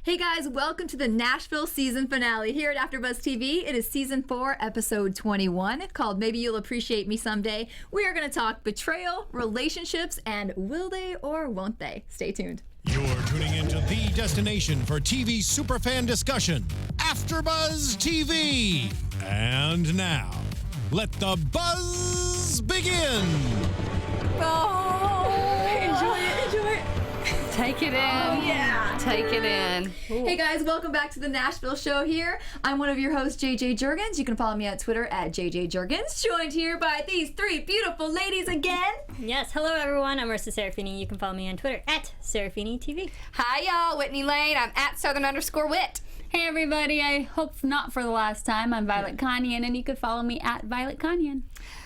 Hey guys, welcome to the Nashville season finale here at AFTERBUZZ TV. It is season 4, episode 21, called Maybe You'll Appreciate Me Someday. We are going to talk betrayal, relationships, and will they or won't they? Stay tuned. You're tuning into the destination for TV superfan discussion, AFTERBUZZ TV. And now, let the buzz begin. Oh, enjoy it. Take it in. Oh, yeah. Take it in. Ooh. Hey guys, welcome back to the Nashville show here. I'm one of your hosts, JJ Jurgens. You can follow me on Twitter at JJ Jurgens. Joined here by these three beautiful ladies again. Yes, hello everyone. I'm Marisa Serafini. You can follow me on Twitter at Serafini TV. Hi y'all, Whitney Lane. I'm at Southern_Wit. Hey everybody, I hope not for the last time. I'm Violet Kanian, and you can follow me at Violet Kanian.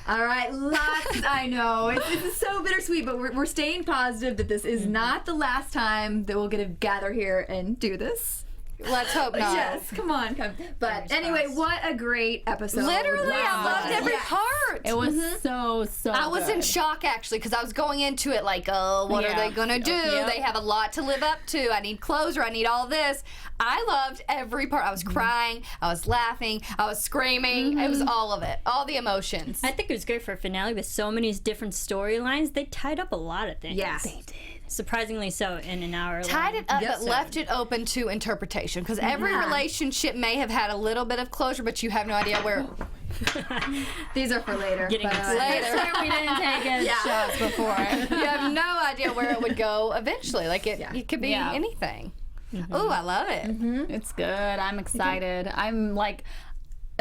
All right, lots. I know it's so bittersweet, but we're staying positive that this is not the last time that we'll get to gather here and do this. Let's hope not. Yes, come on. But anyway, what a great episode. Literally, wow. I loved every part. It was so I was good. in shock, actually, because I was going into it like, oh, what are they going to do? Yep. They have a lot to live up to. I need closure. I need all this. I loved every part. I was crying. I was laughing. I was screaming. It was all of it. All the emotions. I think it was great for a finale with so many different storylines. They tied up a lot of things. Yes. They did. Surprisingly so in an hour. Tied it up, Yes, but sir. left it open to interpretation. Because every relationship may have had a little bit of closure, but you have no idea where. These are for later. Getting but, later. we didn't take any shots before. You have no idea where it would go eventually. Like it could be anything. Ooh, I love it. It's good. I'm excited. I'm like,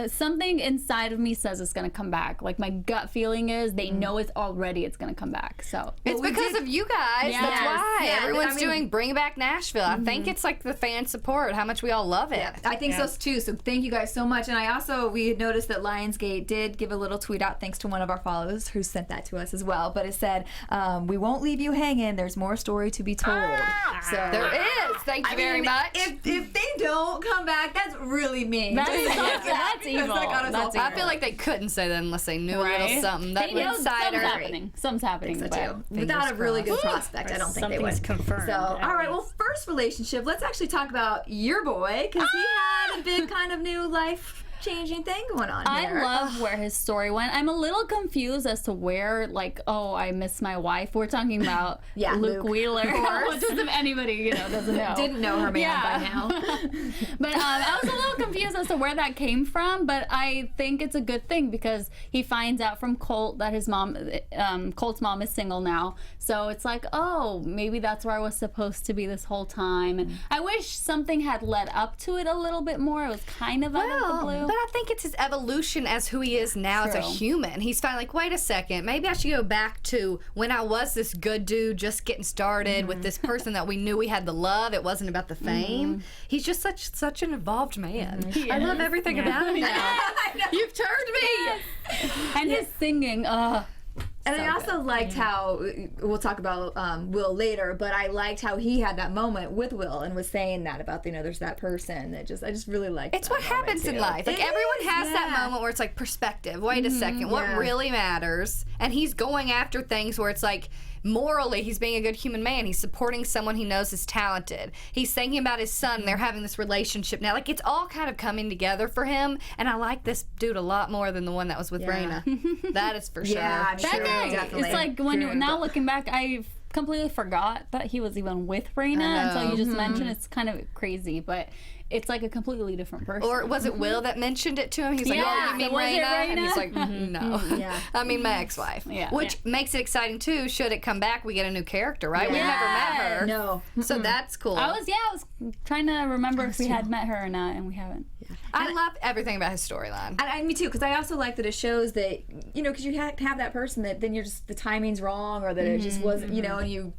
something inside of me says it's gonna come back. Like my gut feeling is they know it's gonna come back. So It's because of you guys. Yes. That's why Yeah, everyone's doing Bring Back Nashville. I think it's like the fan support, how much we all love it. Yeah, I think so too. So thank you guys so much. And I also, we had noticed that Lionsgate did give a little tweet out, thanks to one of our followers who sent that to us as well. But it said, "We won't leave you hanging. There's more story to be told." So There is. Thank you very much. If they don't come back, that's really mean. that's Because, evil. like, on us all. That's I feel like they couldn't say that unless they knew a little Right? something. That They know insider. Something's happening. So but too. Without a really good prospect, I don't think they would. Something's confirmed. So, all right, at well, least. first relationship, let's actually talk about your boy, because he had a big kind of new life-changing thing going on here. I love where his story went. I'm a little confused as to where, like, oh, I miss my wife. We're talking about Luke Wheeler. What does anybody doesn't know? Didn't know her man by now. But I was a little confused as to where that came from. But I think it's a good thing because he finds out from Colt that his mom, Colt's mom, is single now. So it's like, oh, maybe that's where I was supposed to be this whole time. And I wish something had led up to it a little bit more. It was kind of out of the blue. But I think it's his evolution as who he is now as a True. human. He's finally like, wait a second, maybe I should go back to when I was this good dude just getting started with this person that we knew we had the love. It wasn't about the fame. He's just such an evolved man. I love everything about him now. You've turned me. And his singing, And I also liked how, we'll talk about Will later, but I liked how he had that moment with Will and was saying that about, there's that person that I just really liked It's that what moment happens in too. life. Like It everyone is, has that yeah. moment where it's like perspective. Wait a second, what yeah. really matters? And he's going after things where it's like morally he's being a good human man. He's supporting someone he knows is talented. He's thinking about his son. They're having this relationship now. Like it's all kind of coming together for him. And I like this dude a lot more than the one that was with Yeah. Rayna. That is for sure. Yeah, I'm that sure, guy, definitely. it's like now looking back, I completely forgot that he was even with Rayna until you just mentioned. It's kind of crazy, but it's like a completely different person. Or was it Will that mentioned it to him? He's like, Yeah. oh, you mean Was it Rayna? And he's Rayna? like, no. Yeah. I mean my ex-wife. Yeah. Which makes it exciting too. Should it come back, we get a new character, right? We Yeah. never met her. No. So that's cool. I was trying to remember if we had met her or not, and we haven't. I love everything about his storyline. Me too, because I also like that it shows that, because you have that person that then you're just, the timing's wrong, or that it just wasn't, and you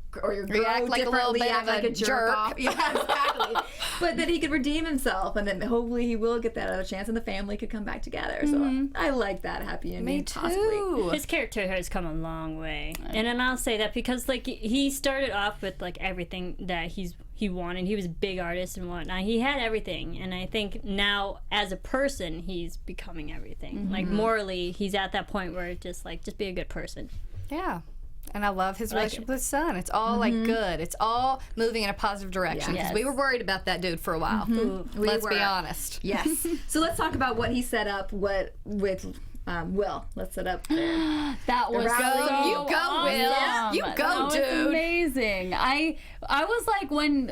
act like a little bit act of like a a jerk jerk. off. Yeah, exactly. But that he could redeem himself, and then hopefully he will get that other chance, and the family could come back together. So I like that happy ending. Me too. Possibly. His character has come a long way, and then I'll say that because like he started off with like everything that he wanted. He was a big artist and whatnot. He had everything, and I think now as a person he's becoming everything. Like morally, he's at that point where just be a good person. Yeah. And I love his relationship with his son. It's all like good. It's all moving in a positive direction. Because we were worried about that dude for a while. Let's be honest. Yes. So let's talk about what he set up with Will. Let's set up there. That was so You go, Will. awesome. You go, that dude. was amazing. I was like, when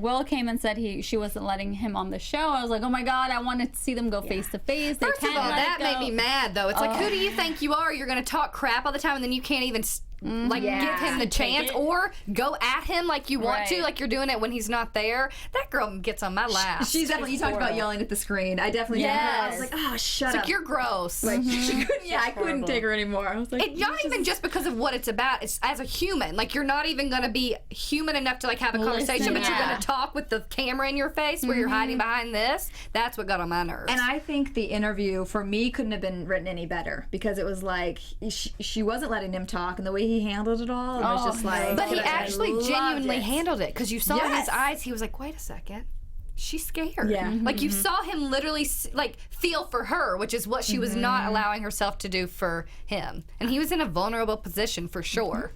Will came and said she wasn't letting him on the show, I was like, oh my God, I wanted to see them go face to face. First of all, that made me mad, though. It's like, who do you think you are? You're going to talk crap all the time, and then you can't even give him the chance or go at him like you want to, like you're doing it when he's not there. That girl gets on my lap. She's definitely, you talked about yelling at the screen. I definitely did her. I was like, oh, shut up. Like, you're gross. Like, I couldn't take her anymore. I was like, not even just because of what it's about. It's as a human. Like, you're not even going to be human enough to like have a conversation, but you're going to talk with the camera in your face where you're hiding behind this. That's what got on my nerves. And I think the interview for me couldn't have been written any better because it was like she wasn't letting him talk, and the way he handled it all, it was just like. But he actually genuinely handled it because you saw in his Yes. eyes. He was like, "Wait a second, she's scared." Yeah. Like you saw him literally like feel for her, which is what she was not allowing herself to do for him, and he was in a vulnerable position for sure.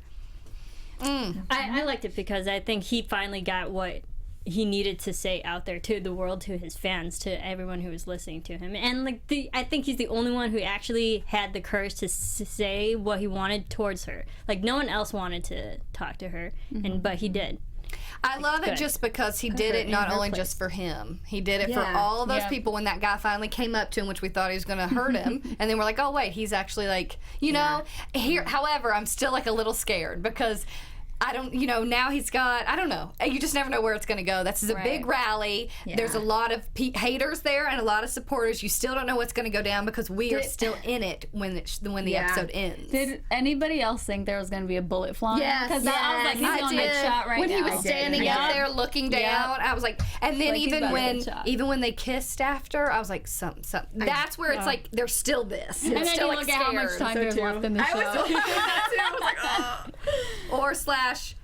I liked it because I think he finally got what he needed to say out there to the world, to his fans, to everyone who was listening to him. And like I think he's the only one who actually had the courage to say what he wanted towards her. Like no one else wanted to talk to her, but he did. I love it just because he did it not only just for him. He did it for all of those people when that guy finally came up to him, which we thought he was going to hurt him. And then we're like, oh, wait, he's actually like, you know. Here, however, I'm still like a little scared because I don't, now he's got, I don't know. You just never know where it's going to go. This is a big rally. Yeah. There's a lot of haters there and a lot of supporters. You still don't know what's going to go down because we are still in it when the episode ends. Did anybody else think there was going to be a bullet flying? Yes. Because I was like, he's going to get shot right when now. he was standing up there looking down, I was like, and then like even when they kissed after, I was like, something. That's where it's like, there's still this. And it's then still you like look at how much scared. time there's left in the show. I was like, oh. Or /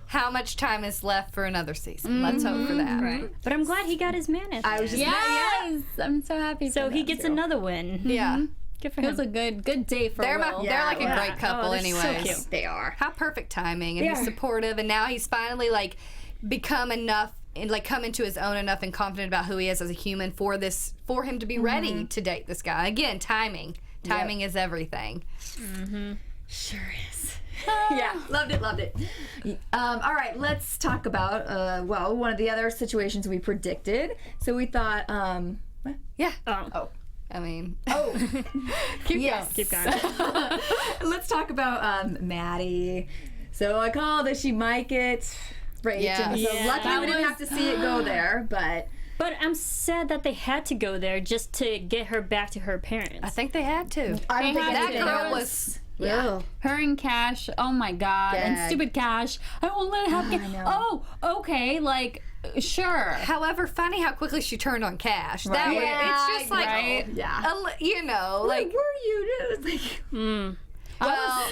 how much time is left for another season. Let's hope for that. Right. But I'm glad he got his man. I was just Yes, I'm so happy. So for he them, gets too. another win. Yeah. Good for It was him. a good day for They're Will. they're like a great couple they're anyways. so cute. They are. How perfect timing, and he's supportive, and now he's finally like become enough and like come into his own enough and confident about who he is as a human for him to be ready to date this guy. Again, timing is everything. Sure is. Yeah, loved it. All right, let's talk about one of the other situations we predicted. So we thought, Yeah. Oh. I mean, keep going. Let's talk about Maddie. So I called that she might get raped. Yeah. And so luckily we didn't have to see it go there, but. But I'm sad that they had to go there just to get her back to her parents. I think they had to. I don't think That anything girl else. was. Yeah. Her and Cash, oh my God. And Gag. stupid Cash. I won't let it happen. Oh, okay, like, sure. However, funny how quickly she turned on Cash. That Right. way, it's just like, Right. Yeah. like. Where are you? Like,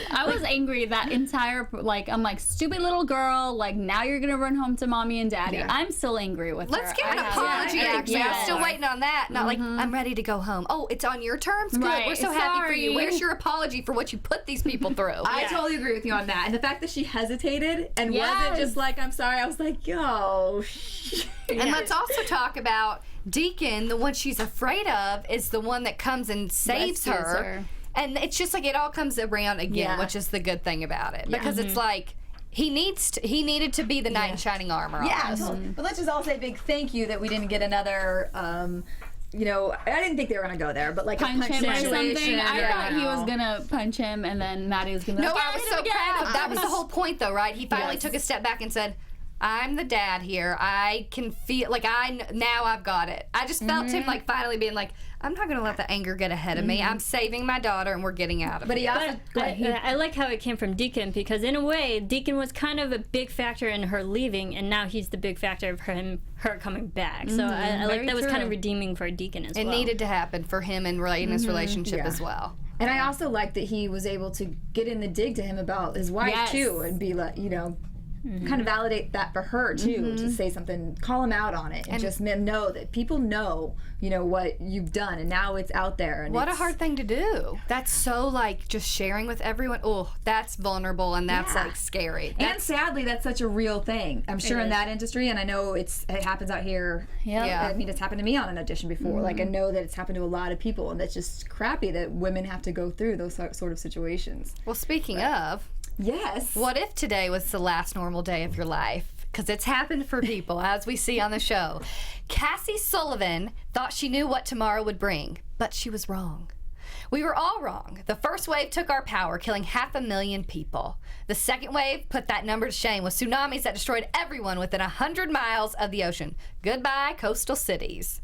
I was angry that entire, like, I'm like, stupid little girl, like, now you're gonna run home to mommy and daddy. Yeah. I'm still angry with her. Let's give an I have- apology, yeah, actually. yeah. I'm still waiting on that. Not like, I'm ready to go home. Oh, it's on your terms? Good. Right. We're so happy for you. Sorry. Where's your apology for what you put these people through? I totally agree with you on that. And the fact that she hesitated and Yes. wasn't just like, I'm sorry, I was like, yo. And let's also talk about Deacon. The one she's afraid of is the one that comes and saves Rescues her. her. And it's just like it all comes around again, Yeah. which is the good thing about it. Because it's like he needed to be the knight in shining armor. Yeah, almost. totally. But let's just all say big thank you that we didn't get another, I didn't think they were going to go there, but like Punch a punch him or situation. something. I Yeah, thought he know. was gonna punch him, and then Maddie was gonna. be No, like, I was "Hit so him again." proud. That was the whole point, though, right? He finally Yes. took a step back and said, I'm the dad here. I can feel like now I've got it. I just felt him like finally being like, I'm not going to let the anger get ahead of me. I'm saving my daughter and we're getting out of But it. he also. I like how it came from Deacon because in a way, Deacon was kind of a big factor in her leaving, and now he's the big factor of her coming back. So I like very that was kind true. of redeeming for Deacon as It well. needed to happen for him and Rayna's relationship Yeah. as well. And I also like that he was able to get in the dig to him about his wife Yes. too, and be like, kind of validate that for her too, to say something, call him out on it, and just know that people know, you know, what you've done, and now it's out there. And what a hard thing to do. That's so like just sharing with everyone. Oh, that's vulnerable, and that's like scary. And sadly, that's such a real thing. I'm sure in that industry, and I know it happens out here. Yeah. I mean, it's happened to me on an audition before. Like, I know that it's happened to a lot of people, and that's just crappy that women have to go through those sort of situations. Well, speaking of, Yes. what if today was the last normal day of your life? Because it's happened for people, as we see on the show. Cassie Sullivan thought she knew what tomorrow would bring, but she was wrong. We were all wrong. The first wave took our power, killing 500,000 people. The second wave put that number to shame with tsunamis that destroyed everyone within 100 miles of the ocean. Goodbye, coastal cities.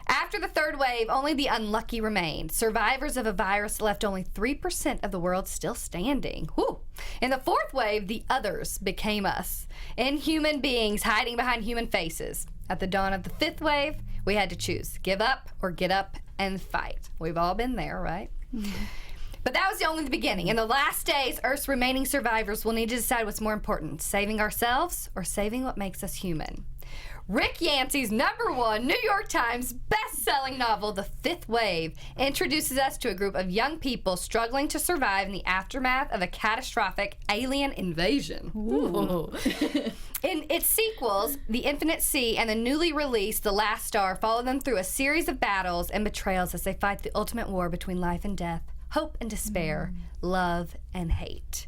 After the third wave, only the unlucky remained. Survivors of a virus left only 3% of the world still standing. Whew. In the fourth wave, the others became us. Inhuman beings hiding behind human faces. At the dawn of the fifth wave, we had to choose, give up or get up and fight. We've all been there, right? But that was only the beginning. In the last days, Earth's remaining survivors will need to decide what's more important, saving ourselves or saving what makes us human. Rick Yancey's #1 New York Times best-selling novel, The Fifth Wave, introduces us to a group of young people struggling to survive in the aftermath of a catastrophic alien invasion. In its sequels, The Infinite Sea and the newly released The Last Star, follow them through a series of battles and betrayals as they fight the ultimate war between life and death, hope and despair, love and hate.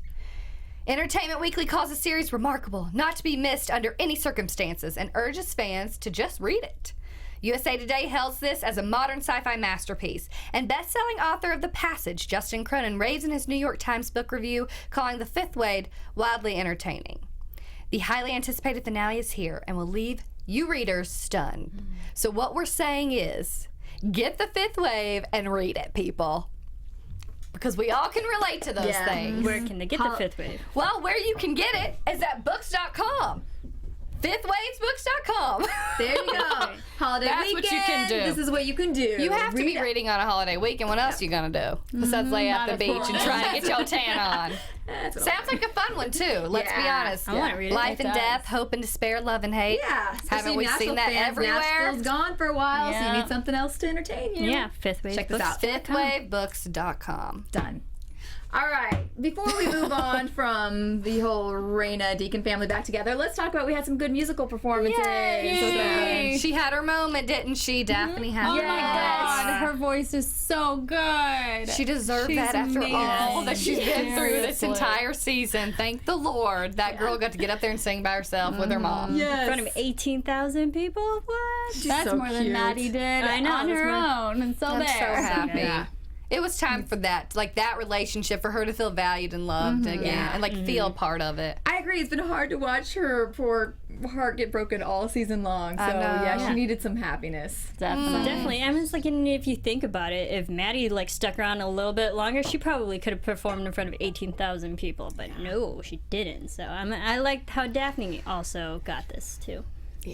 Entertainment Weekly calls the series remarkable, not to be missed under any circumstances, and urges fans to just read it. USA Today hails this as a modern sci-fi masterpiece, and best-selling author of The Passage, Justin Cronin, raves in his New York Times book review, calling The Fifth Wave wildly entertaining. The highly anticipated finale is here and will leave you readers stunned. So what we're saying is, get The Fifth Wave and read it, people. Because we all can relate to those things. Where can they get the fifth wave? Well, where you can get it is at books.com. Fifthwavesbooks.com. There you go. Holiday That's weekend. what you can do. This is what you can do. You have to be reading on a holiday weekend. What else are you going to do? Besides lay at the beach and try to get your tan on. Sounds like a fun one, too. Let's be honest. I want to read it. Life and death, hope and despair, love and hate. Yeah. Haven't we seen that everywhere? Nashville's gone for a while, so Yeah. you need something else to entertain you. Yeah, fifth wave. Check this out. Fifthwavebooks.com. Done. All right. Before we move on from the whole Rayna Deacon family back together, let's talk about we had some good musical performances. Yay! She had her moment, didn't she? Daphne had Oh her my God, her voice is so good. She deserved She's that after amazing. all that she's been through this Seriously. entire season. Thank the Lord that girl got to get up there and sing by herself with her mom. Yes. In front of 18,000 people? What? That's so more than cute. Maddie did I know, on that's her more- own, and so I'm there. so happy. Yeah. It was time for that, like that relationship, for her to feel valued and loved again, and like feel part of it. I agree. It's been hard to watch her poor heart get broken all season long. So, I know. yeah, she needed some happiness. Definitely. I mean, it's like, and if you think about it, if Maddie like stuck around a little bit longer, she probably could have performed in front of 18,000 people. But no, she didn't. So I liked how Daphne also got this too.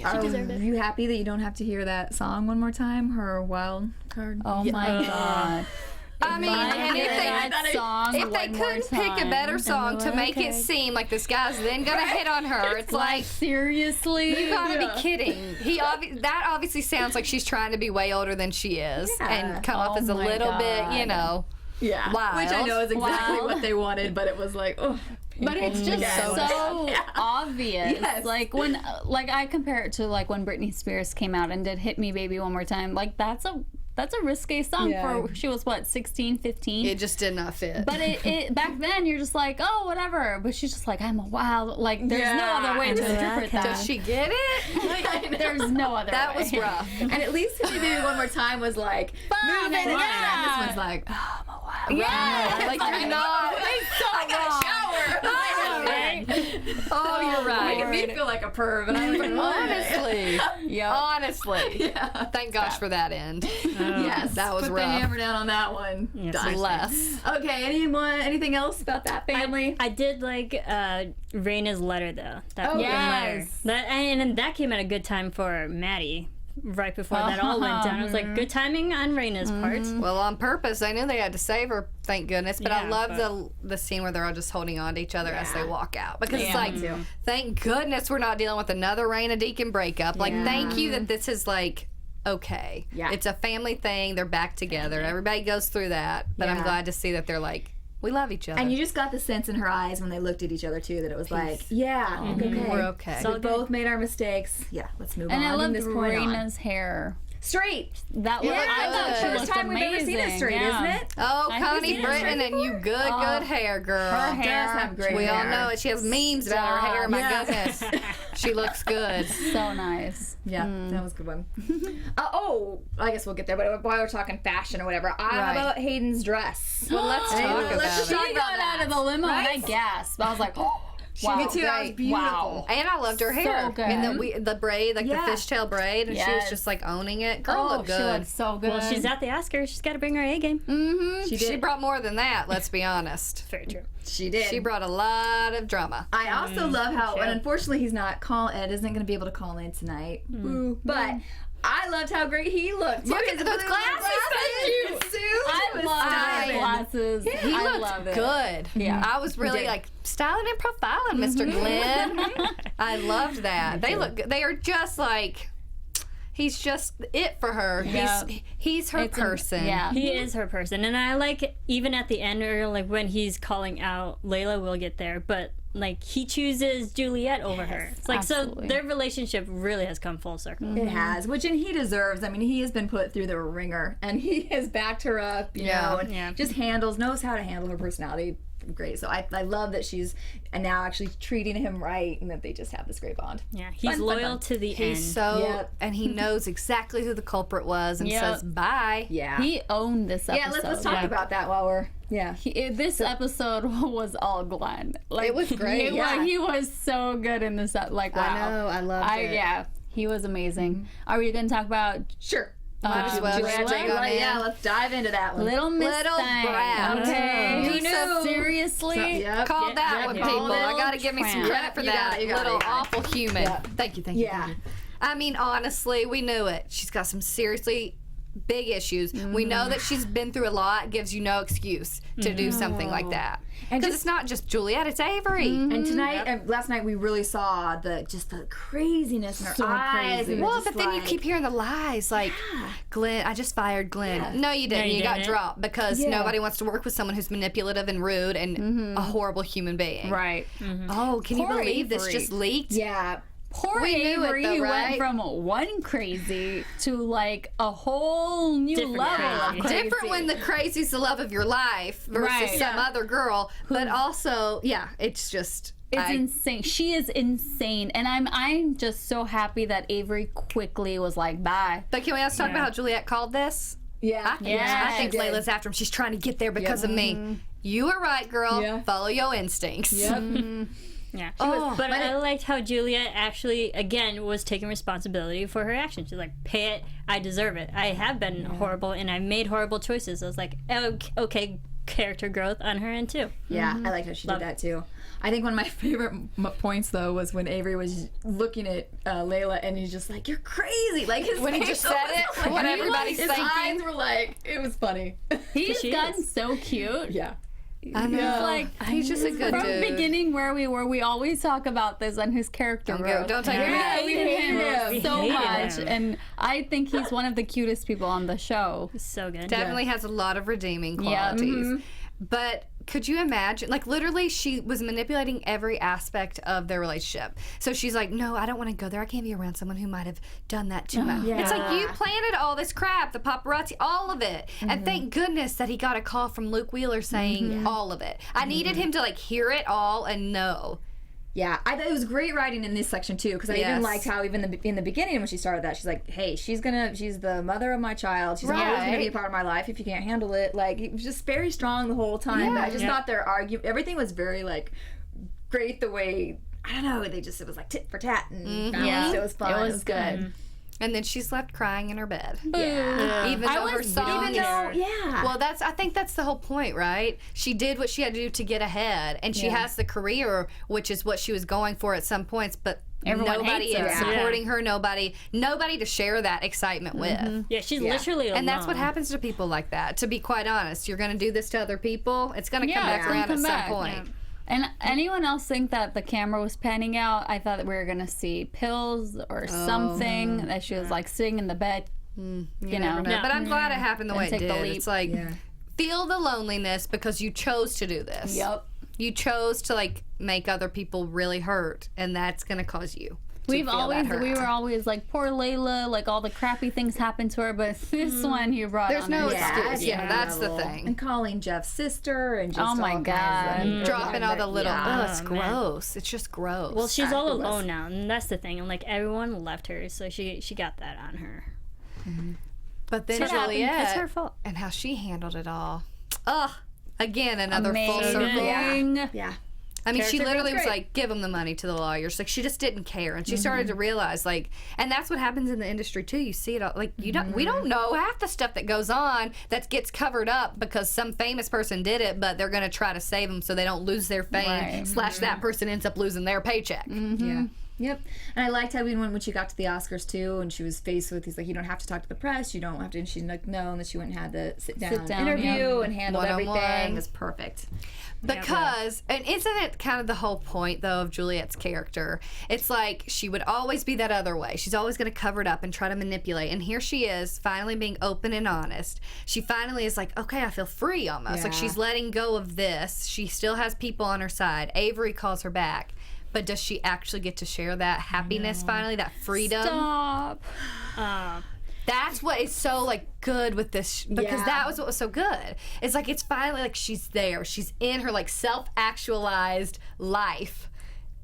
Are deserved it. you happy that you don't have to hear that song one more time? Her wild card. Oh my God. I mean, and if they couldn't pick a better song to make it seem like this guy's then gonna hit on her, it's like, seriously, you gotta be kidding. That obviously sounds like she's trying to be way older than she is and come off as a my little bit, God. you know. Yeah. Wild. Which I know is exactly Wild. what they wanted, but it was like, oh. But it's just so obvious. Yes. Like when, like I compare it to like when Britney Spears came out and did "Hit Me, Baby, One More Time." Like that's a risque song for she was what 16, 15. It just did not fit. But it back then you're just like, oh, whatever. But she's just like, I'm a wild. Like there's no other way to interpret that. Does she get it? There's no other That way. was rough. And at least Hit Me Baby One More Time was like, Fun, moving. yeah. This one's like, oh, I'm a wild. Yeah. Like you're not. I got a shower. Oh, you're right. Making me feel like a perv. And I'm like, Honestly. Honestly. Thank gosh for that end. yes. That was Put rough. the hammer down on that one. Yes. Done. Less. Okay, anything else about that family? I did like Raina's letter though. That Oh, letter. yes. And that came at a good time for Maddie. right before that all went down. I was like, good timing on Rayna's part. Well, on purpose. I knew they had to save her, thank goodness. But I Yeah, love the scene where they're all just holding on to each other as they walk out. Because it's Yeah. like, thank goodness we're not dealing with another Rayna Deacon breakup. Like, thank you that this is like, okay. Yeah. It's a family thing. They're back together. Everybody goes through that. But I'm Yeah. glad to see that they're like, we love each other. And you just got the sense in her eyes when they looked at each other too that it was like, yeah, okay. We're okay. So we both made our mistakes. Yeah, let's move And on. I from loved this point on. Rayna's hair. Straight. That was Yeah, I thought she good. looked First time we've ever seen it amazing. straight, Yeah. isn't it? Oh, I Connie think Britton it's and you good hair, girl. Her hair does have great We all hair. know it. She has memes about her hair. My Yeah. goodness. She looks good. So nice. Yeah, that was a good one. I guess we'll get there. But while we're talking fashion or whatever, how Right. about Hayden's dress? Well, let's talk about let's it. talk She about got that. out of the limo and I Right? gasped. I was like, oh, wow. Me too. That was Great. beautiful. Wow. And I loved her hair. good. And the braid, like Yeah. the fishtail braid, and she was Yes. just like owning it. Girl Oh, looked she good. looked so good. Well, she's at the Oscars. She's got to bring her A game. She brought more than that, let's be honest. Very true. She did. She brought a lot of drama. I also love how, and unfortunately he's not Ed isn't going to be able to call in tonight. Boo. But I loved how great he looked. Look too. at His those blue glasses. Thank you. I love his glasses. He I looked love it. good. Yeah. I was really did. like styling and profiling, Mr. Glenn. I loved that. They look good. They are just like, he's just it for her. Yeah. He's her person. Yeah. He is her person, and I like even at the end, or like when he's calling out Layla, we'll get there, but like he chooses Juliet over her. It's like absolutely. so their relationship really has come full circle. It has, which and he deserves. I mean, he has been put through the ringer, and he has backed her up, you know, and just knows how to handle her personality great. So I love that she's now actually treating him right, and that they just have this great bond. Yeah, he's Fun, loyal fun. to the end. He's so, Yep. and he knows exactly who the culprit was and Yep. says bye. Yeah. He owned this episode. Yeah, let's talk about that while we're This episode was all Glenn. Like, It was great, yeah. He was so good in this. Like, wow. I know, I loved it. Yeah, he was amazing. Are we going to talk about Sure. Might as well Juliette, just dig on in. yeah, let's dive into that one. Little Miss Little Thing? Brat. Okay. Who knew? Seriously? Yep. Called that yeah, one, yeah. people. I Little gotta give me some tramp. credit for You that. got it, you got Little it. awful human. Yeah. Thank you. Yeah. I mean, honestly, we knew it. She's got some seriously big issues. We know that she's been through a lot. Gives you no excuse to do something like that. And Because just- it's not just Juliet, it's Avery. And tonight, and last night, we really saw the craziness in her So eyes. crazy. And Well, just but then you like- keep hearing the lies, like, Glenn, I just fired Glenn. No, you didn't. you you got didn't. dropped because nobody wants to work with someone who's manipulative and rude and a horrible human being. Right. Oh, can Poor you believe this Avery. just leaked? Yeah. Poor We knew it, Avery though, right? went from one crazy to like a whole new Different level of crazy. crazy. Different when the crazy's the love of your life versus Right. some other girl, but also, it's just. It's insane. She is insane, and I'm just so happy that Avery quickly was like, bye. But can we also talk about how Juliet called this? Yeah. I Yes. think Layla's after him. She's trying to get there because of me. You were right, girl. Yeah. Follow your instincts. Yeah. Oh, but I liked how Juliet actually, again, was taking responsibility for her actions. She's like, pay it, I deserve it. I have been horrible, and I made horrible choices. I was like, okay, character growth on her end, too. Yeah, I liked how she did that too. I think one of my favorite points though was when Avery was looking at Layla and he's just like, "You're crazy!" Like his When he face just said was it, like- when everybody's his thinking. eyes were like, it was funny. He's She gotten is. so cute. Yeah. I know. Like, He's just a good from dude. the beginning where we were, we always talk about this and his character growth. Don't take Yeah, me. we hated him. We so hated much, him. and I think he's one of the cutest people on the show. So good. Definitely has a lot of redeeming qualities. But could you imagine, like literally she was manipulating every aspect of their relationship. So she's like, no, I don't want to go there. I can't be around someone who might have done that to me. It's like you planted all this crap, the paparazzi, all of it. And thank goodness that he got a call from Luke Wheeler saying all of it. I needed him to like hear it all and know. Yeah, I thought it was great writing in this section too, because I even Yes. liked how even in the beginning when she started that, she's like, "Hey, she's the mother of my child. She's always gonna be a Right. part of my life. If you can't handle it, like it was just very strong the whole time. But I just thought their argument, everything was very like great. The way I don't know, it was like tit for tat and balanced. It was fun. It was good. And then she's left crying in her bed. Yeah. Even though her song yeah. Well, I think that's the whole point, right? She did what she had to do to get ahead, and she has the career, which is what she was going for at some points, but Everyone nobody hates her. is supporting her, nobody to share that excitement with. Yeah, she's literally alone. And that's what happens to people like that. To be quite honest, you're going to do this to other people, it's going to come back around at some point. And anyone else think that the camera was panning out? I thought that we were gonna see pills or something, that she was like sitting in the bed, you know. No. But I'm glad it happened the way it take the did. leap. It's like, feel the loneliness because you chose to do this. Yep. You chose to like make other people really hurt, and that's going to cause you. We were always like, poor Layla, like all the crappy things happened to her, but this one you brought There's on no her. excuse. Yeah, that's the thing. And calling Jeff's sister and just Oh my all God. kinds of Dropping all the little, Yeah. it's gross. It's just gross. Well, she's all alone now, and that's the thing. And like everyone left her, so she got that on her. But then It's her Juliette fault. and how she handled it all. Ugh. Again, another full Amazing. circle. Yeah. I mean, she Character literally growth, was great. like, give them the money to the lawyers. Like, she just didn't care. And she started to realize, like, and that's what happens in the industry, too. You see it all. Like, we don't know half the stuff that goes on that gets covered up because some famous person did it, but they're going to try to save them so they don't lose their fame, / that person ends up losing their paycheck. Yeah. Yep. And I liked how even when she got to the Oscars too, and she was faced with, he's like, you don't have to talk to the press, you don't have to, and she's like, no, and then she went and had the sit down interview and handled One-on-one. everything. It was perfect. Because, and isn't it kind of the whole point, though, of Juliette's character? It's like she would always be that other way. She's always going to cover it up and try to manipulate. And here she is, finally being open and honest. She finally is like, okay, I feel free almost. Like she's letting go of this. She still has people on her side. Avery calls her back. But does she actually get to share that happiness finally, that freedom? Stop. That's what is so like good with this because that was what was so good. It's like it's finally like she's there. She's in her like self-actualized life.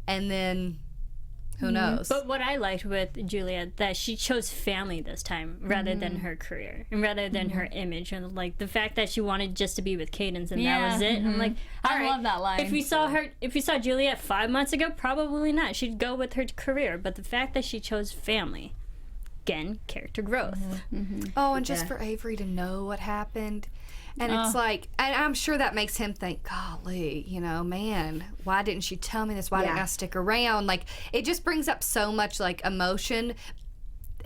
And then who knows? But what I liked with Juliette, that she chose family this time rather than her career and rather than her image, and like the fact that she wanted just to be with Cadence and that was it. I'm like, I love that line. If we saw Juliette 5 months ago, probably not. She'd go with her career. But the fact that she chose family, again, character growth. Oh, and just for Avery to know what happened. And it's like, and I'm sure that makes him think, golly, you know, man, why didn't she tell me this? Why didn't I stick around? Like, it just brings up so much, like, emotion.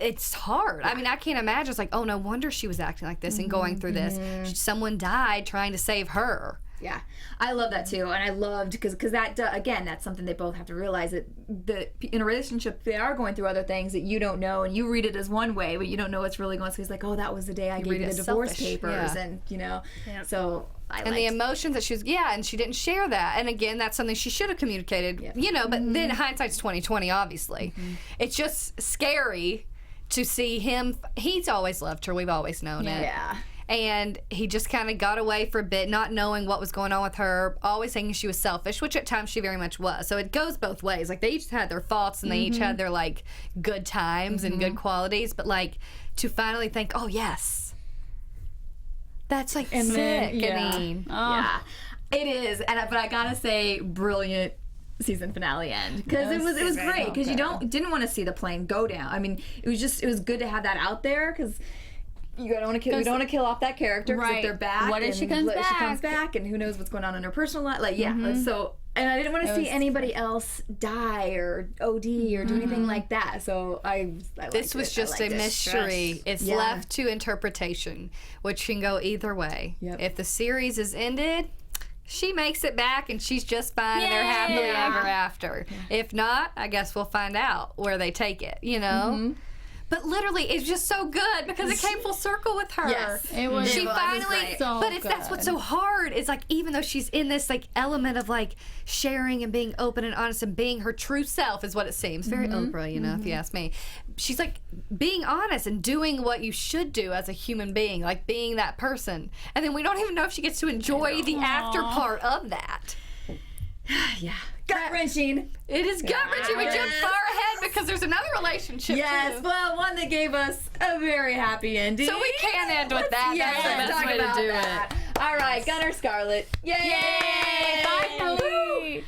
It's hard. I mean, I can't imagine. It's like, oh, no wonder she was acting like this and going through this. Someone died trying to save her. Yeah, I love that too, and I loved because that again, that's something they both have to realize that in a relationship they are going through other things that you don't know, and you read it as one way, but you don't know what's really going on. So he's like, oh, that was the day I gave you the divorce papers, and you know, so. And the emotions that she was, and she didn't share that. And again, that's something she should have communicated, you know. But then hindsight's 20/20, obviously. It's just scary to see him. He's always loved her. We've always known it. Yeah. And he just kind of got away for a bit, not knowing what was going on with her, always thinking she was selfish, which at times she very much was. So it goes both ways. Like, they each had their faults and they each had their, like, good times and good qualities. But, like, to finally think, oh, yes. That's, like, sick. I mean, Yeah, it is. But I gotta say, brilliant season finale end, because it was great, because you didn't want to see the plane go down. I mean, it was good to have that out there, because you don't want to kill off that character, because if they're back, what if she comes back? And who knows what's going on in her personal life. Like, so, and I didn't want to see anybody else die or OD or do anything like that. So I this was just a mystery. It's left to interpretation, which can go either way. If the series is ended, she makes it back and she's just fine and they're happily ever after. If not, I guess we'll find out where they take it, you know? But literally, it's just so good because it came full circle with her. Yes, it was. She finally, that's what's so hard. Is like, even though she's in this like element of like sharing and being open and honest and being her true self, is what it seems. Very Oprah, you know, if you ask me. She's like being honest and doing what you should do as a human being, like being that person. And then we don't even know if she gets to enjoy the after part of that. Yeah. Gut-wrenching. It is gut-wrenching. We jumped far ahead because there's another relationship. Yes, too. well, one that gave us a very happy ending. So we can end with that. That's the best way to do it. All right, Gunnar Scarlet. Yay! Finally!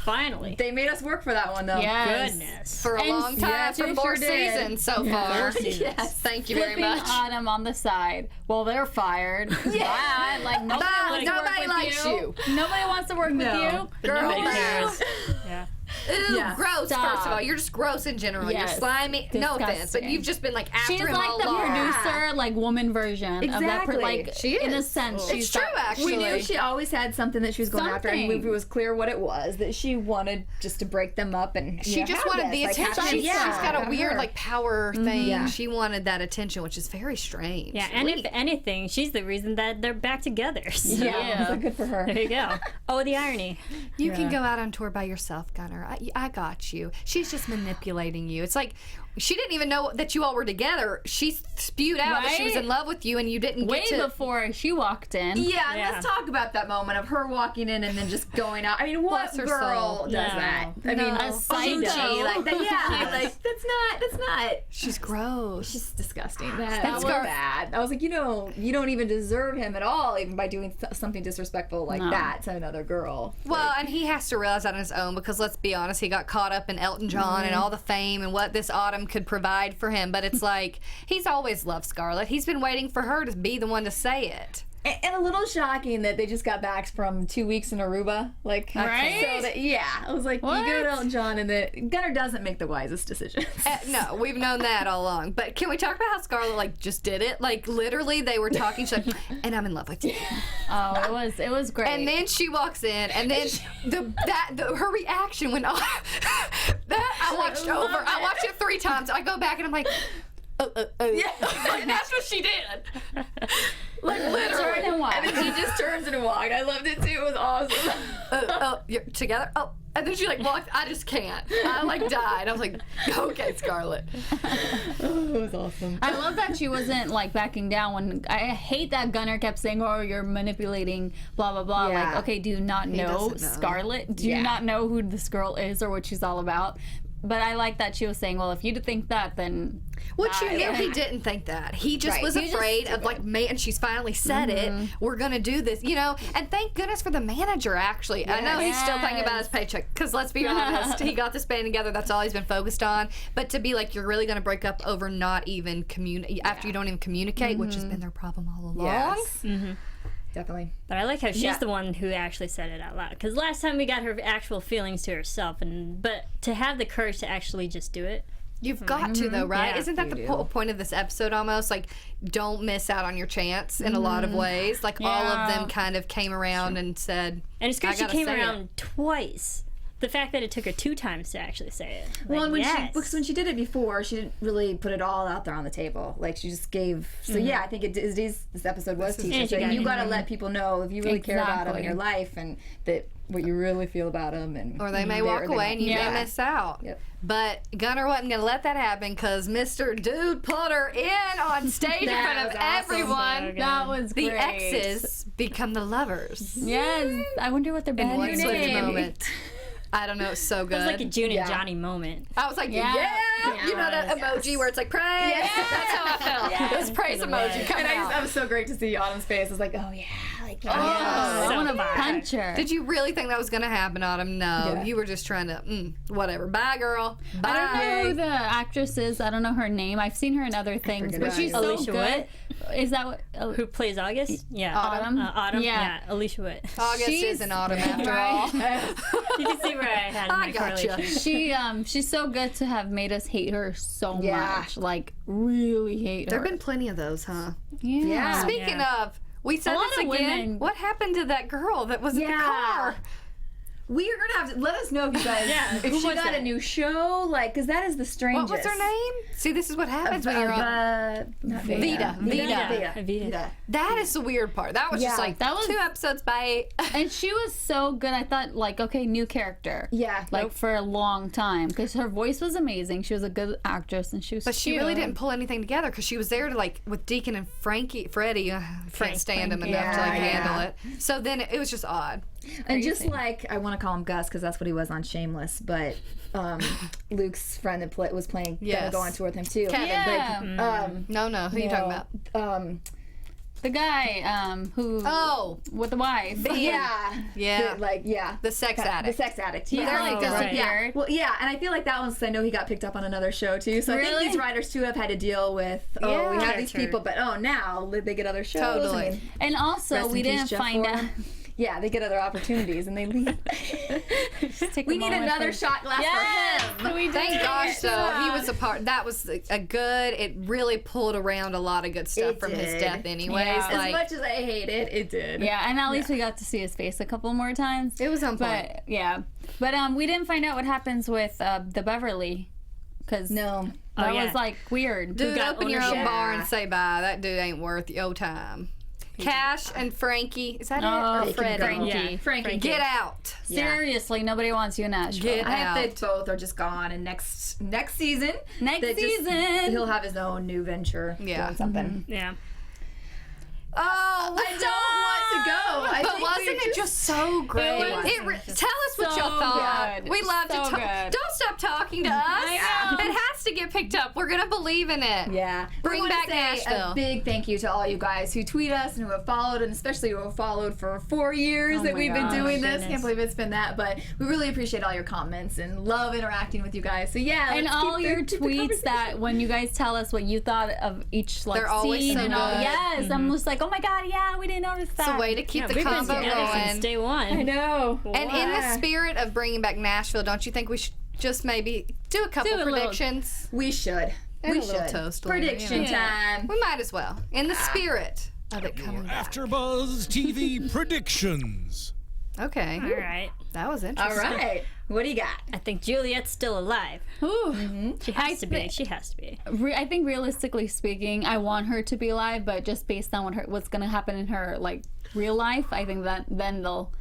Finally. They made us work for that one, though. Yes. Goodness. For a long time, yes, for they 4 sure did. seasons so far. Yes. Thank you very Flipping much. Autumn on the side. Well, they're fired. Yeah. Like, nobody wants to nobody work likes with you. Nobody wants to work with you. Girl, Nobody no. cares. Yeah. Ew, Yeah. gross, Stop. first of all. You're just gross in general. Yes. You're slimy. No offense, but Disgusting. you've just been like after She's him like all the along. producer, like woman version of that. Exactly. Like She in a is. sense, It's she's true, that- actually. We knew she always had something that she was going after, and Something. it was clear what it was, that she wanted just to break them up. And She just wanted the attention. She's got a weird like power thing. Yeah. She wanted that attention, which is very strange. Yeah, and if anything, she's the reason that they're back together. So, Yeah. So good for her. there you go. Oh, the irony. You can go out on tour by yourself, Gunnar. I got you. She's just manipulating you. It's like she didn't even know that you all were together. She spewed out that she was Right? in love with you, and you didn't way get to. before she walked in. Yeah, Yeah. let's talk about that moment of her walking in and then just going out. I mean, what Bless her girl soul. does No. that? I mean, No. A psycho. like that. Yeah, like that's not. She's gross. She's disgusting. That That was was- bad. I was like, you don't even deserve him at all, even by doing something disrespectful like No. that to another girl. Well, and he has to realize that on his own because let's be honest, he got caught up in Elton John and all the fame and what this Autumn could provide for him. But it's like he's always loved Scarlet. He's been waiting for her to be the one to say it. And a little shocking that they just got back from 2 weeks in Aruba. Like, Right? So that, yeah, I was like, What? you go to Elton John, and Gunnar doesn't make the wisest decisions. No, we've known that all along. But can we talk about how Scarlet like just did it? Like literally, they were talking. She's like, "And I'm in love with you." Oh, it was great. And then she walks in, and then her reaction when I watched over. I watched it 3 times. I go back and I'm like, yeah, like that's what she did. Like literally. Turn and walk. And then he just turns and walked. I loved it too. It was awesome. You're together. Oh, and then she like walked. I just can't. I like died. I was like, okay, Scarlet. It was awesome. I love that she wasn't like backing down when I hate that Gunnar kept saying, "Oh, you're manipulating, blah blah blah." Yeah. Like, okay, do you not know doesn't know. Scarlet? Do Yeah. you not know who this girl is or what she's all about? But I like that she was saying, "Well, if you think that, then." Which you knew he didn't think that. He just Right. was He was just afraid of stupid. like, man, she's finally said it. We're gonna do this, you know. And thank goodness for the manager. Actually, I know he's still thinking about his paycheck because let's be honest, he got this band together. That's all he's been focused on. But to be like, you're really gonna break up over not even after you don't even communicate, which has been their problem all along. Yes. Definitely. But I like how she's Yeah. the one who actually said it out loud. Because last time we got her actual feelings to herself, but to have the courage to actually just do it. You've got to though, right? Yeah, Isn't that the whole point of this episode almost? Like, don't miss out on your chance in a lot of ways. Like all of Yeah. them kind of came around and said, And it's good I she gotta came say it. around twice. The fact that it took her 2 times to actually say it. Well, and Like, because when she did it before, she didn't really put it all out there on the table. Like she just gave. So yeah, I think this episode was teaching. So you got to let people know if you really care about them in Exactly. your life and that what you really feel about them. And or they may walk away and you Yeah. may miss out. Yep. But Gunnar wasn't going to let that happen because Mr. Dude put her in on stage in That front of was awesome. everyone. So good. That was The great. exes become the lovers. Yes. I wonder what their In band one name swift is. moment. I don't know. It's so good. It was like a June Yeah. and Johnny moment. I was like, Yeah. yeah. You know that emoji where it's like praise? That's how I felt. This praise emoji coming out. It was so great to see Autumn's face. I was like, oh yeah, like Oh, Oh, I so want to fire. punch her. Did you really think that was going to happen, Autumn? No. Yeah. You were just trying to, whatever. Bye, girl. Bye. I don't know who the actress is. I don't know her name. I've seen her in other things, forget but her she's name. so Alicia good. Is that what? Who plays August? Yeah. Autumn? Autumn? Yeah. Yeah. Alicia Witt. August She's- is an autumn after all. You can see where I had my I gotcha. correlation. She's so good to have made us hate her so Yeah. much. Like really hate There her. have been plenty of those, huh? yeah. Speaking of, we said A lot this of again. women- What happened to that girl that was in the Yeah. car? we are gonna have to let us know if you guys Yeah, if who she was got a that? new show, like because that is the strangest. What was her name? See, this is what happens when you're on. Not Vita. Vita. Vita. That is the weird part. That was just Yeah, like that was- 2 episodes by. And she was so good. I thought like, okay, new character. Yeah, Like for a long time because her voice was amazing. She was a good actress and she was. But she really didn't pull anything together because she was there to like with Deacon and Freddie. Can't stand him enough to like Yeah. handle it. So then it was just odd. and just like I want to call him Gus because that's what he was on Shameless, but Luke's friend that was playing Yes. gonna go on tour with him too. Kevin. Yeah. No, who are you talking about? The guy who with the wife. Yeah. The sex addict. The sex addict. He really disappeared. Well, yeah, and I feel like that one's, I know he got picked up on another show too. So I think these writers too have had to deal with, we have these people, but now they get other shows. Totally. I mean, And also, we didn't find out. Yeah, they get other opportunities and they leave. We need another shot glass for him. We did. Thank gosh, though. He was a part. That was a good. It really pulled around a lot of good stuff from his death, anyways. Yeah. As much as I hate it, it did. Yeah, and at least we got to see his face a couple more times. It was on point. But we didn't find out what happens with the Beverly, because that was like weird. Dude, open your own bar and say bye. That dude ain't worth your time. Cash and Frankie. Is that it? Or Freddie? Yeah. Frankie. Get out. Seriously, nobody wants you in Nashville. I hope they both are just gone, and next season, he'll have his own new venture. Doing something. Yeah. Oh, I don't want to go. But wasn't it just so great? Tell us what y'all thought. good. We love to So talk. good. Don't stop talking to us. I know. It has to get picked up. We're gonna believe in it. Yeah. Bring We wanna back say Nashville. A big thank you to all you guys who tweet us and who have followed, and especially who have followed for 4 years that we've been doing this. Can't believe it's been that, but we really appreciate all your comments and love interacting with you guys. So yeah, And all your tweets that when you guys tell us what you thought of each They're always scene so and all. good. Yes, I'm just like, oh my god, yeah, we didn't notice that. It's a way to keep the We've been combo together since going. day one. I know. And in the spirit of bringing back Nashville, don't you think we should just maybe do a couple predictions? We should. And We a little should. toast later, Prediction time. We might as well. In the spirit of it coming back. AfterBuzz TV predictions. Okay. All right. That was interesting. All right. What do you got? I think Juliet's still alive. Ooh. She has to be. She has to be. I think realistically speaking, I want her to be alive, but just based on what's going to happen in her like real life, I think that then they'll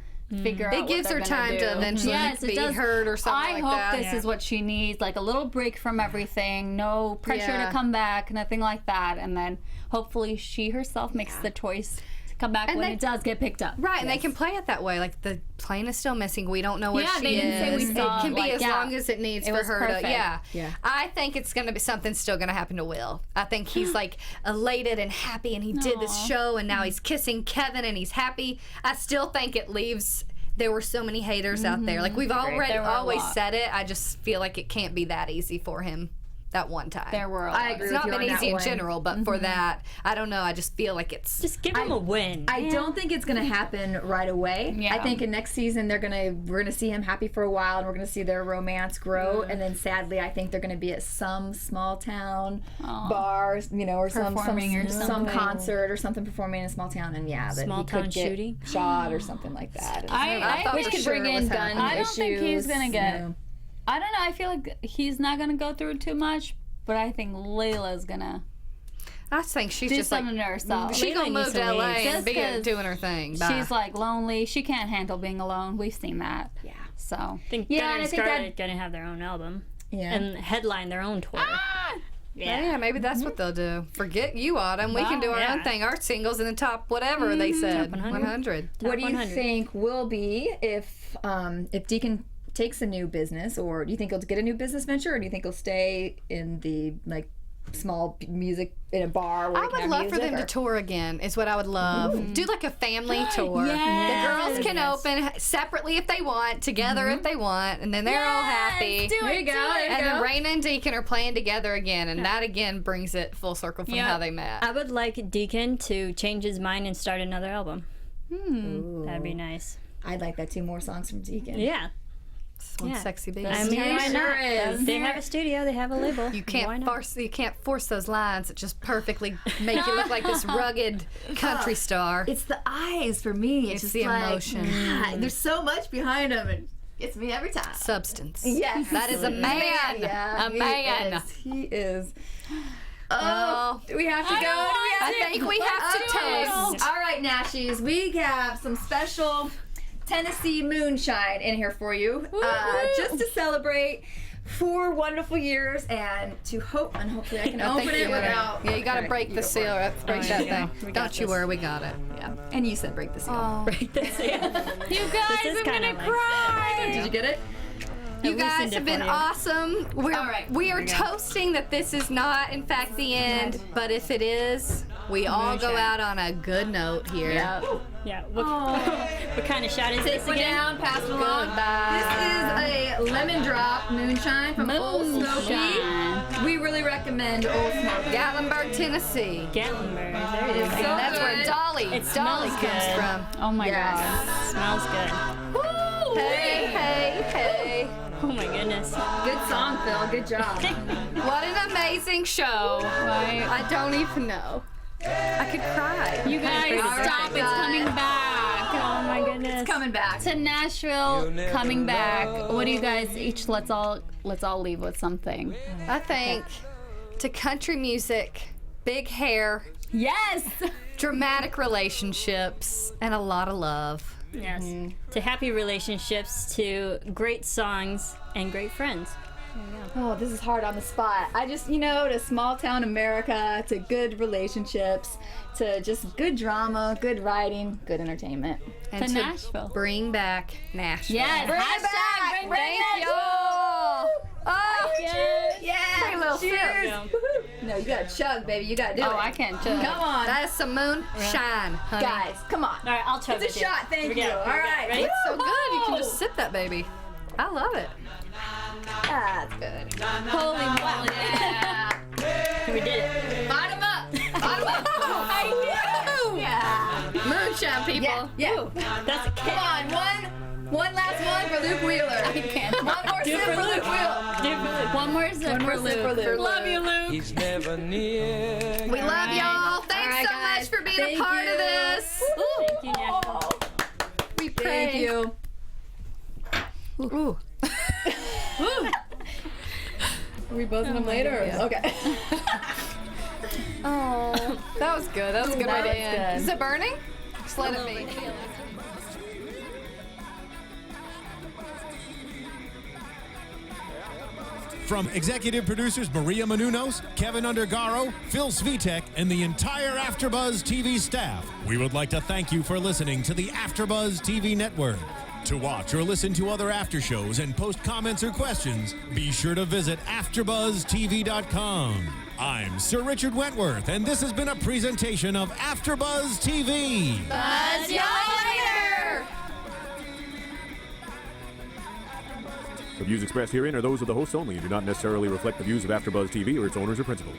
figure out. It gives her time to eventually be heard or something like that. I hope this is what she needs, like a little break from everything, no pressure to come back, nothing like that, and then hopefully she herself makes the choice to come back when it does get picked up. Right, and they can play it that way. Like the plane is still missing. We don't know where she they didn't say we is. saw, It can be like, as long as it needs it for was her perfect. to. Yeah. Yeah. I think it's going to be something still going to happen to Will. I think he's like elated and happy, and he did this show, and now he's kissing Kevin, and he's happy. I still think it leaves. There were so many haters out there. Like we've already There were a always lot. said it. I just feel like it can't be that easy for him. That one time. There were a I lot. agree It's with not you been on that easy in one. general, but for that, I don't know. I just feel like it's. Just give him a win. I don't think it's gonna happen right away. Yeah. I think in next season we're gonna see him happy for a while, and we're gonna see their romance grow. And then sadly, I think they're gonna be at some small town bar, or Performing or some something. concert or something, performing in a small town, and that Small he town could get shooting? shot or something like that. I thought Which for could sure bring it was in gun happening. I don't think he's issues, gonna get. you know. I don't know. I feel like he's not gonna go through too much, but I think Layla's gonna I think she's do just like. something to herself. She gonna Layla move needs to to LA leave. and Just be 'cause doing her thing. Bye. She's like lonely. She can't handle being alone. We've seen that. Yeah. So I think Yeah, Gunnar and I and think Scarlet gonna have their own album Yeah. and headline their own tour. Yeah, maybe that's what they'll do. Forget you, Autumn. We can do our own thing. Our singles in the top whatever they said. 100. What do you 100. think will be if Deacon takes a new business, or do you think he'll get a new business venture, or do you think he'll stay in the small music in a bar? Where I he can would have love for music, them to tour again. Is what I would love. Do like a family tour. Yes. The girls can open separately if they want, together if they want, and then they're all happy. There you go. And then Rayna and Deacon are playing together again, and that again brings it full circle from how they met. I would like Deacon to change his mind and start another album. That'd be nice. I'd like that too. More songs from Deacon. Yeah. One Yeah. sexy beast. I mean, why sure not? is. They have a studio. They have a label. You Why can't not? force those lines that just perfectly make you look like this rugged country star. It's the eyes for me. It's just the like, emotion. There's so much behind them. It gets me every time. Substance. Yes. That is a man. Yeah, A man. He is. Oh, Do we have to go? I think we have to toast. All right, Nashies, we have some special Tennessee moonshine in here for you, just to celebrate 4 wonderful years and to hope, and hopefully I can open Thank it you. without. Yeah, you gotta break the seal. Break that thing. Don't you worry, we got it. Yeah. And you said break the seal. Break this. Yeah. you guys, This is I'm kinda gonna like- cry. Did you get it? You loosened guys it have been for you. awesome. We are toasting that this is not, in fact, the end. But if it is, We all go Moonshine. out on a good note here. Yep. Yeah. What kind of shot is this One again? down, pass it along. Goodbye. This is a lemon drop moonshine from Old Smoky. Moonshine. We really recommend Old Smoky. Gatlinburg, Tennessee. Gatlinburg. There it is. So That's where good. Dolly It Dolly smells comes good. from. Oh my Yes. god. Smells good. Hey, hey, hey. Oh my goodness. Good song, Phil. Good job. What an amazing show. Right. I don't even know. I could cry. You guys, All right, stop! It's guys. coming back. Oh my goodness. Coming back. To Nashville, coming back. What do you guys each? Let's all leave with something. I think to country music, big hair, Yes. dramatic relationships, and a lot of love. Yes. To happy relationships, to great songs, and great friends. Oh, this is hard on the spot. I just, to small town America, to good relationships, to just good drama, good writing, good entertainment. And To Nashville. Bring back Nashville. Yes. Bring it Hashtag back. bring Bring back it. Y'all. Oh, Yeah. Take a little Cheers. sip. No, you gotta chug, baby. You gotta do it. Oh, I can't judge. Come on. That is some moonshine, honey. Guys, come on. All right, I'll chug It's a with you. shot, thank Here we you. go. All Here we go. right. Ready? It's so good. You can just sip that baby. I love it. That's good. Holy moly. Yeah. We did it. Bottom up. Bottom up. I knew. Yeah. Moonshine, people. Yeah. That's a kick. Come on. One last one for Luke Wheeler. I can't. One more Do it sip for for Luke Luke. Wheeler. Do it for Luke. One more sip One more for sip for Luke. Luke. Love you, Luke. He's never near. We love y'all. Thanks All right, so guys. much for being Thank a part you. of this. Thank you, Nashville. We pray. Thank you. Ooh. Are we buzzing them later? Yeah. Okay. Oh, that was good. That was a good That way to is end. good. Is it burning? Just let it be. From executive producers Maria Menounos, Kevin Undergaro, Phil Svitek, and the entire AfterBuzz TV staff, we would like to thank you for listening to the AfterBuzz TV network. To watch or listen to other after shows and post comments or questions, be sure to visit AfterBuzzTV.com. I'm Sir Richard Wentworth, and this has been a presentation of AfterBuzz TV. Buzz y'all later. The views expressed herein are those of the hosts only and do not necessarily reflect the views of AfterBuzz TV or its owners or principals.